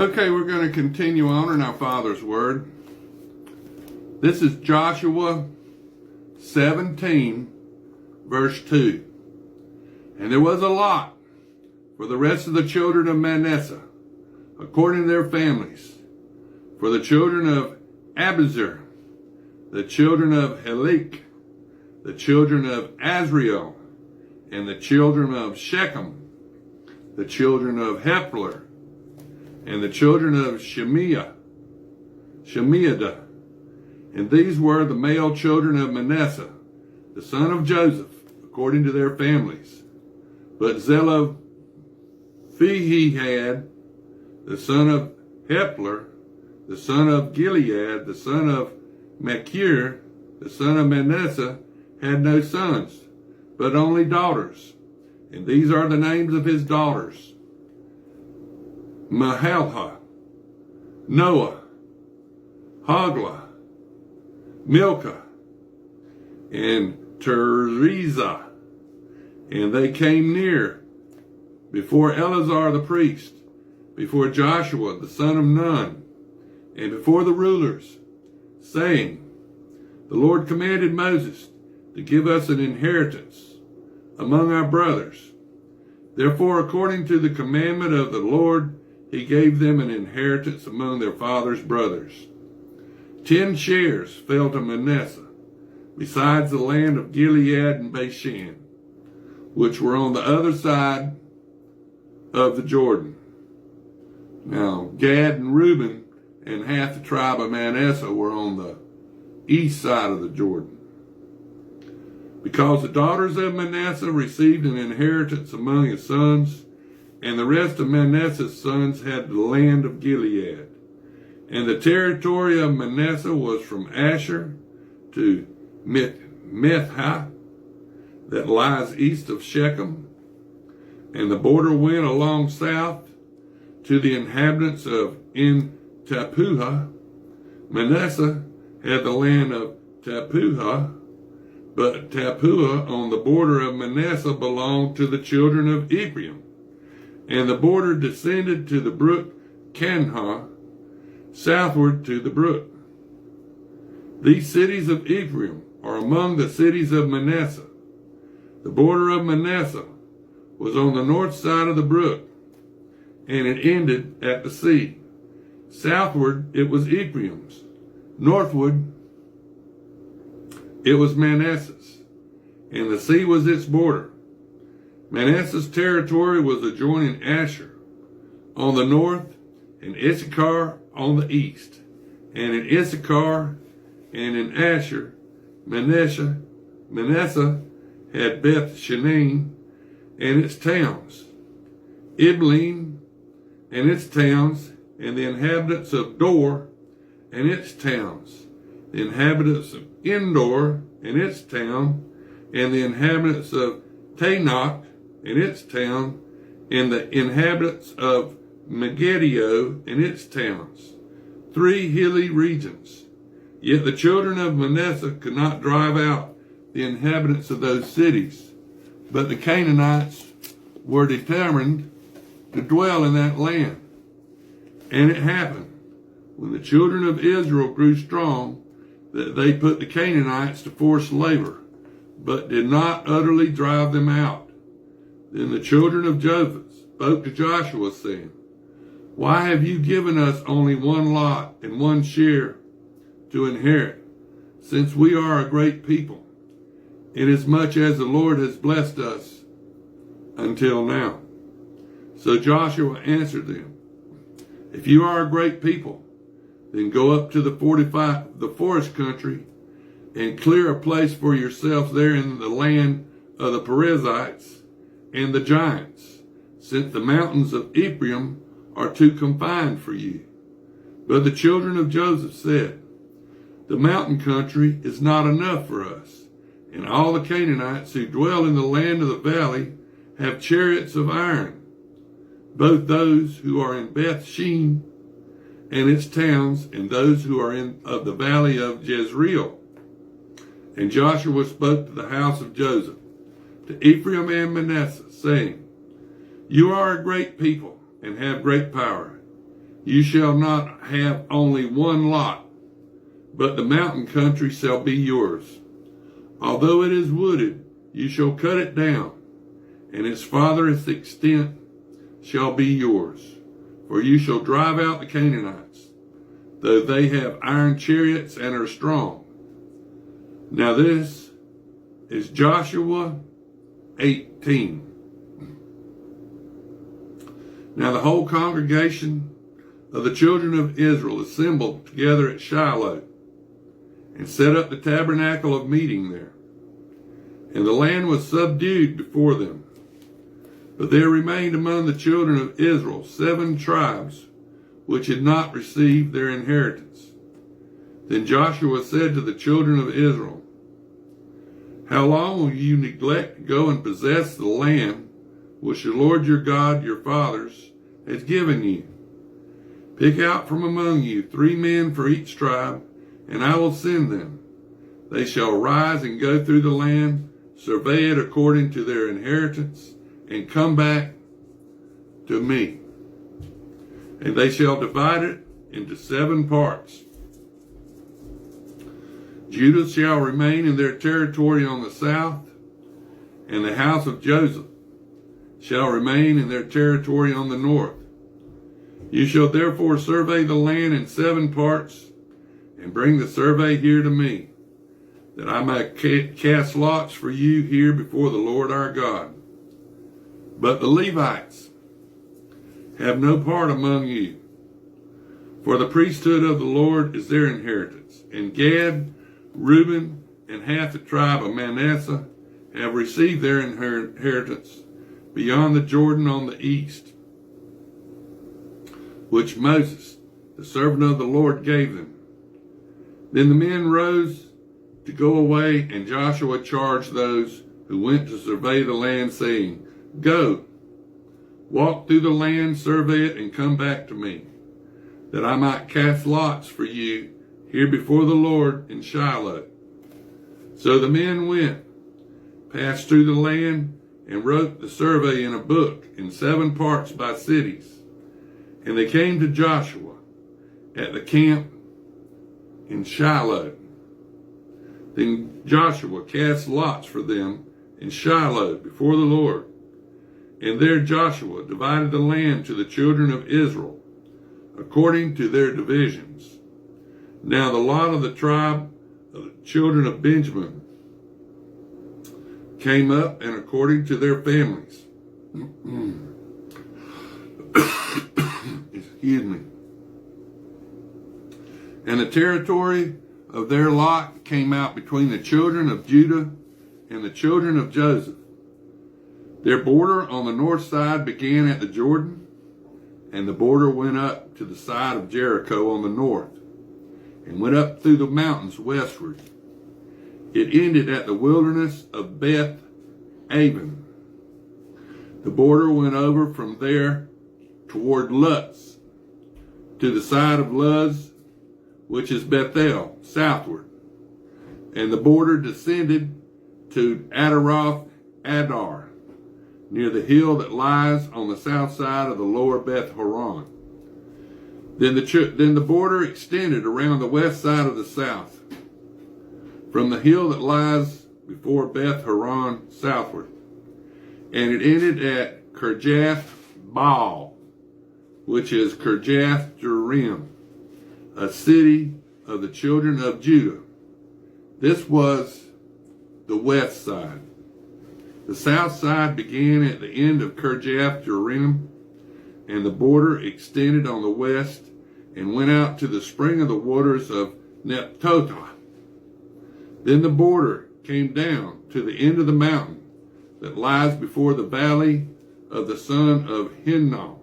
Okay, we're going to continue on in our Father's Word. This is Joshua 17, verse 2. And there was a lot for the rest of the children of Manasseh, according to their families, for the children of Abizar, the children of Helik, the children of Azriel, and the children of Shechem, the children of Hepler, and the children of Shemiadah. And these were the male children of Manasseh, the son of Joseph, according to their families. But Zelophehad, the son of Hepler, the son of Gilead, the son of Machir, the son of Manasseh, had no sons, but only daughters. And these are the names of his daughters: Mahalath, Noah, Hoglah, Milcah, and Tirzah. And they came near before Eleazar the priest, before Joshua the son of Nun, and before the rulers, saying, The Lord commanded Moses to give us an inheritance among our brothers. Therefore, according to the commandment of the Lord, he gave them an inheritance among their father's brothers. 10 shares fell to Manasseh, besides the land of Gilead and Bashan, which were on the other side of the Jordan. Now, Gad and Reuben and half the tribe of Manasseh were on the east side of the Jordan. Because the daughters of Manasseh received an inheritance among his sons, and the rest of Manasseh's sons had the land of Gilead. And the territory of Manasseh was from Asher to Mithah, that lies east of Shechem. And the border went along south to the inhabitants of En Tappuah. Manasseh had the land of Tappuah, but Tappuah on the border of Manasseh belonged to the children of Ephraim. And the border descended to the brook Kanah, southward to the brook. These cities of Ephraim are among the cities of Manasseh. The border of Manasseh was on the north side of the brook, and it ended at the sea. Southward it was Ephraim's. Northward it was Manasseh's, and the sea was its border. Manasseh's territory was adjoining Asher on the north, and Issachar on the east. And in Issachar and in Asher, Manasseh had Beth Shean and its towns, Ibleam and its towns, and the inhabitants of Dor and its towns, the inhabitants of Endor and its town, and the inhabitants of Tanakh and its town, and the inhabitants of Megiddo and its towns, 3 hilly regions. Yet the children of Manasseh could not drive out the inhabitants of those cities, but the Canaanites were determined to dwell in that land. And it happened, when the children of Israel grew strong, that they put the Canaanites to forced labor, but did not utterly drive them out. Then the children of Joseph spoke to Joshua, saying, Why have you given us only one lot and one share to inherit, since we are a great people, inasmuch as the Lord has blessed us until now? So Joshua answered them, If you are a great people, then go up to the forest country and clear a place for yourselves there in the land of the Perizzites and the giants, since the mountains of Ephraim are too confined for you. But the children of Joseph said, The mountain country is not enough for us, and all the Canaanites who dwell in the land of the valley have chariots of iron, both those who are in Beth Shean and its towns, and those who are of the valley of Jezreel. And Joshua spoke to the house of Joseph, to Ephraim and Manasseh, saying, You are a great people and have great power. You shall not have only one lot, but the mountain country shall be yours. Although it is wooded, you shall cut it down, and its farthest extent shall be yours. For you shall drive out the Canaanites, though they have iron chariots and are strong. Now this is Joshua 18. Now the whole congregation of the children of Israel assembled together at Shiloh, and set up the tabernacle of meeting there. And the land was subdued before them. But there remained among the children of Israel 7 tribes which had not received their inheritance. Then Joshua said to the children of Israel, How long will you neglect to go and possess the land which the Lord your God, your fathers, has given you? Pick out from among you 3 men for each tribe, and I will send them. They shall rise and go through the land, survey it according to their inheritance, and come back to me. And they shall divide it into 7 parts. Judah shall remain in their territory on the south, and the house of Joseph shall remain in their territory on the north. You shall therefore survey the land in 7 parts, and bring the survey here to me, that I may cast lots for you here before the Lord our God. But the Levites have no part among you, for the priesthood of the Lord is their inheritance. And Gad, Reuben, and half the tribe of Manasseh have received their inheritance beyond the Jordan on the east, which Moses, the servant of the Lord, gave them. Then the men rose to go away, and Joshua charged those who went to survey the land, saying, Go, walk through the land, survey it, and come back to me, that I might cast lots for you here before the Lord in Shiloh. So the men went, passed through the land, and wrote the survey in a book in 7 parts by cities. And they came to Joshua at the camp in Shiloh. Then Joshua cast lots for them in Shiloh before the Lord. And there Joshua divided the land to the children of Israel according to their divisions. Now the lot of the tribe of the children of Benjamin came up, and according to their families. Excuse me. And the territory of their lot came out between the children of Judah and the children of Joseph. Their border on the north side began at the Jordan, and the border went up to the side of Jericho on the north, and went up through the mountains westward. It ended at the wilderness of Beth Aven. The border went over from there toward Luz, to the side of Luz, which is Bethel, southward. And the border descended to Adaroth Adar, near the hill that lies on the south side of the lower Beth Horon. Then the border extended around the west side of the south, from the hill that lies before Beth Horon southward. And it ended at Kirjath Baal, which is Kirjath Jearim, a city of the children of Judah. This was the west side. The south side began at the end of Kirjath Jearim, and the border extended on the west and went out to the spring of the waters of Nephtotah. Then the border came down to the end of the mountain that lies before the valley of the son of Hinnom,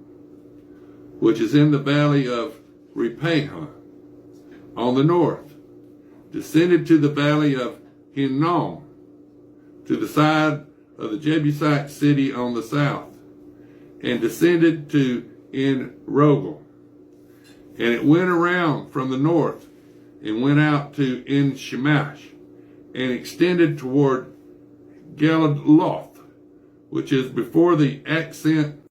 which is in the valley of Rephaim on the north, descended to the valley of Hinnom, to the side of the Jebusite city on the south, and descended to En Rogel. And it went around from the north and went out to En Shemash, and extended toward Galadoth, which is before the ascent